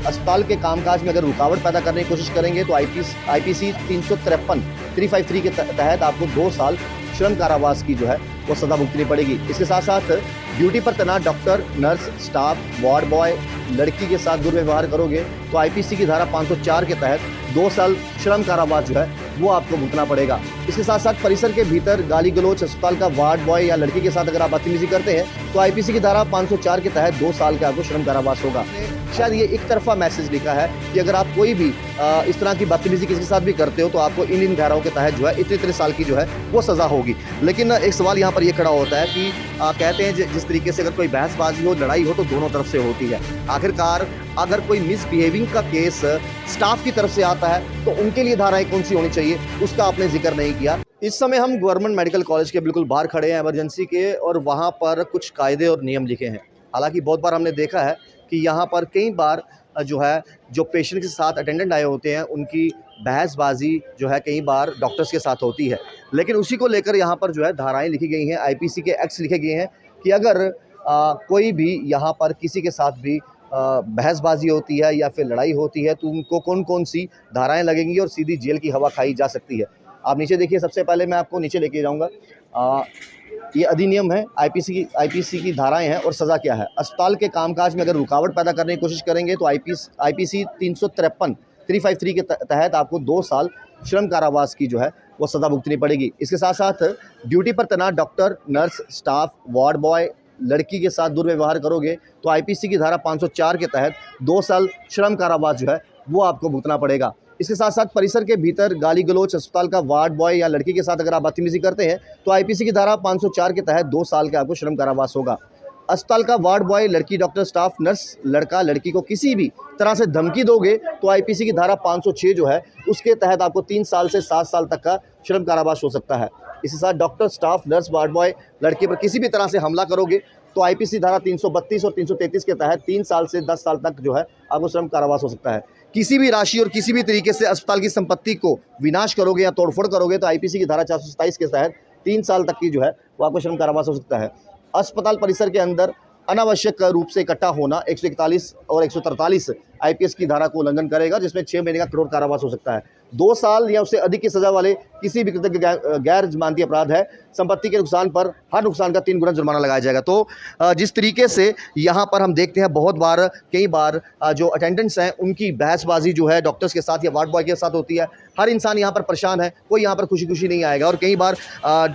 अस्पताल के कामकाज में अगर रुकावट पैदा करने की कोशिश करेंगे तो आईपीसी 353 के तहत आपको 2 साल श्रम कारावास की जो है वो सजा भुगतनी पड़ेगी। इसके साथ साथ ड्यूटी पर तैनात doctor, nurse, staff, ward boy, लड़की के साथ दुर्व्यवहार करोगे तो आईपीसी की धारा 504 के तहत 2 साल श्रम कारावास जो है वो आपको भुगतना पड़ेगा। इसके साथ साथ परिसर के भीतर गाली गलौज, अस्पताल का वार्ड बॉय या लड़की के साथ अगर आप बदतमीजी करते हैं तो आईपीसी की धारा 504 के तहत 2 साल का आपको श्रम कारावास होगा। शायद ये एक तरफा मैसेज लिखा है कि अगर आप कोई भी इस तरह की बदतमीजी किसी के साथ भी करते हो तो आपको इन धाराओं के तहत जो है इतने साल की जो है वो सजा होगी। लेकिन एक सवाल यहाँ पर ये खड़ा होता है कि कहते हैं जिस तरीके से अगर कोई बहसबाजी हो, लड़ाई हो तो दोनों तरफ से होती है। आखिरकार अगर कोई मिसबिहेविंग का केस स्टाफ की तरफ से आता है तो उनके लिए धाराएं कौन सी होनी चाहिए उसका आपने जिक्र नहीं किया। इस समय हम गवर्नमेंट मेडिकल कॉलेज के बिल्कुल बाहर खड़े हैं इमरजेंसी के, और वहाँ पर कुछ कायदे और नियम लिखे हैं। हालांकि बहुत बार हमने देखा है कि यहाँ पर कई बार जो पेशेंट के साथ अटेंडेंट आए होते हैं उनकी बहसबाजी जो है कई बार डॉक्टर्स के साथ होती है। लेकिन उसी को लेकर यहाँ पर जो है धाराएं लिखी गई हैं, आईपीसी के एक्ट्स लिखे गए हैं कि अगर कोई भी यहाँ पर किसी के साथ भी बहसबाजी होती है या फिर लड़ाई होती है तो उनको कौन कौन सी धाराएं लगेंगी और सीधी जेल की हवा खाई जा सकती है। आप नीचे देखिए, सबसे पहले मैं आपको नीचे लेके जाऊँगा। ये अधिनियम है, आईपीसी की धाराएं हैं और सज़ा क्या है। अस्पताल के कामकाज में अगर रुकावट पैदा करने की कोशिश करेंगे तो आईपीसी 353 के तहत आपको 2 साल श्रम कारावास की जो है वो सज़ा भुगतनी पड़ेगी। इसके साथ साथ ड्यूटी पर तैनात doctor, nurse, staff, ward boy, लड़की के साथ दुर्व्यवहार करोगे तो आईपीसी की धारा 504 के तहत 2 साल श्रम कारावास जो है वो आपको भुगतना पड़ेगा। इसके साथ साथ परिसर के भीतर गाली गलौज, अस्पताल का वार्ड बॉय या लड़की के साथ अगर आप बदतमीजी करते हैं तो आईपीसी की धारा 504 के तहत 2 साल का आपको श्रम कारावास होगा। अस्पताल का वार्ड बॉय, लड़की, डॉक्टर, स्टाफ, नर्स, लड़का, लड़की को किसी भी तरह से धमकी दोगे तो आईपीसी की धारा 506 जो है उसके तहत आपको 3 साल से 7 साल तक का श्रम कारावास हो सकता है। इसके साथ doctor, staff, nurse, ward boy, लड़की पर किसी भी तरह से हमला करोगे तो आईपीसी धारा 332 और 333 के तहत 3 साल से 10 साल तक जो है आपको श्रम कारावास हो सकता है। किसी भी राशि और किसी भी तरीके से अस्पताल की संपत्ति को विनाश करोगे या तोड़फोड़ करोगे तो आईपीसी की धारा 427 के तहत 3 साल तक की जो है वो आपको श्रम कारावास हो सकता है। अस्पताल परिसर के अंदर अनावश्यक रूप से इकट्ठा होना 141 और 143 आईपीएस की धारा को उल्लंघन करेगा, जिसमें 6 महीने का कठोर कारावास हो सकता है। 2 साल या उससे अधिक की सजा वाले किसी भी कृतज्ञ गैर जमानती अपराध है, संपत्ति के नुकसान पर हर नुकसान का 3 गुना जुर्माना लगाया जाएगा। तो जिस तरीके से यहाँ पर हम देखते हैं बहुत बार कई बार जो अटेंडेंट्स हैं उनकी बहसबाजी जो है डॉक्टर्स के साथ या वार्ड बॉय के साथ होती है। हर इंसान यहाँ पर परेशान है, कोई यहाँ पर खुशी नहीं आएगा। और कई बार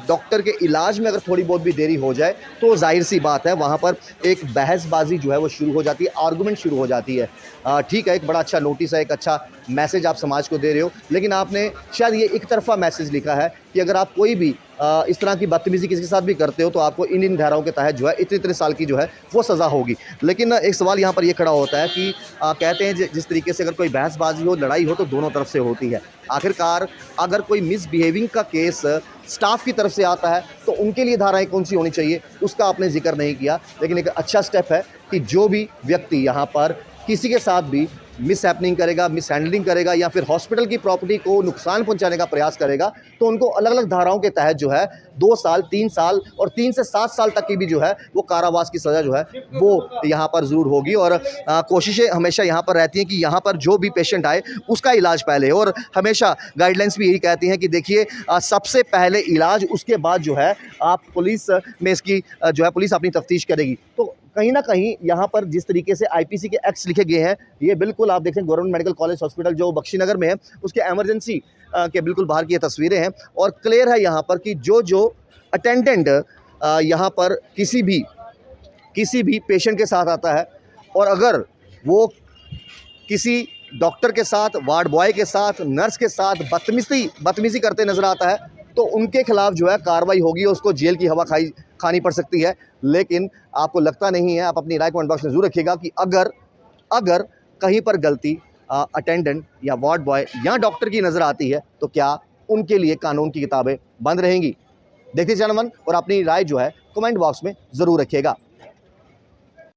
डॉक्टर के इलाज में अगर थोड़ी बहुत भी देरी हो जाए तो जाहिर सी बात है वहाँ पर एक बहसबाजी जो है वो शुरू हो जाती है, आर्गूमेंट शुरू हो जाती है। ठीक है, एक बड़ा अच्छा नोटिस है, एक अच्छा मैसेज आप समाज को दे रहे हो, लेकिन आपने शायद ये एक तरफा मैसेज लिखा है कि अगर आप कोई भी इस तरह की बदतमीजी किसी के साथ भी करते हो तो आपको इन धाराओं के तहत जो है इतने साल की जो है वो सज़ा होगी। लेकिन एक सवाल यहाँ पर ये खड़ा होता है कि कहते हैं जिस तरीके से अगर कोई बहसबाजी हो, लड़ाई हो तो दोनों तरफ से होती है। आखिरकार अगर कोई मिसबिहेविंग का केस स्टाफ की तरफ से आता है तो उनके लिए धाराएं कौन सी होनी चाहिए उसका आपने जिक्र नहीं किया। लेकिन एक अच्छा स्टेप है कि जो भी व्यक्ति यहाँ पर किसी के साथ भी मिस हैपनिंग करेगा, मिस हैंडलिंग करेगा या फिर हॉस्पिटल की प्रॉपर्टी को नुकसान पहुंचाने का प्रयास करेगा तो उनको अलग अलग धाराओं के तहत जो है 2 साल, 3 साल और 3 से 7 साल तक की भी जो है वो कारावास की सज़ा जो है वो यहाँ पर ज़रूर होगी। और कोशिशें हमेशा यहाँ पर रहती हैं कि यहाँ पर जो भी पेशेंट आए उसका इलाज पहले, और हमेशा गाइडलाइंस भी यही कहती हैं कि देखिए सबसे पहले इलाज, उसके बाद जो है आप पुलिस में इसकी जो है पुलिस अपनी तफ्तीश करेगी। तो कहीं ना कहीं यहाँ पर जिस तरीके से आईपीसी के एक्ट्स लिखे गए हैं ये बिल्कुल आप देखें गवर्नमेंट मेडिकल कॉलेज हॉस्पिटल जो बख्शीनगर में है उसके एमरजेंसी के बिल्कुल बाहर की ये तस्वीरें हैं। और क्लियर है यहाँ पर कि जो अटेंडेंट यहाँ पर किसी भी पेशेंट के साथ आता है और अगर वो किसी डॉक्टर के साथ, वार्ड बॉय के साथ, नर्स के साथ बदतमीजी करते नज़र आता है तो उनके खिलाफ जो है कार्रवाई होगी, उसको जेल की हवा खानी पड़ सकती है। लेकिन आपको लगता नहीं है, आप अपनी राय कमेंट बॉक्स में ज़रूर रखिएगा कि अगर कहीं पर गलती अटेंडेंट या वार्ड बॉय या डॉक्टर की नज़र आती है तो क्या उनके लिए कानून की किताबें बंद रहेंगी। देखिए चैनल वन और अपनी राय जो है कमेंट बॉक्स में ज़रूर रखिएगा।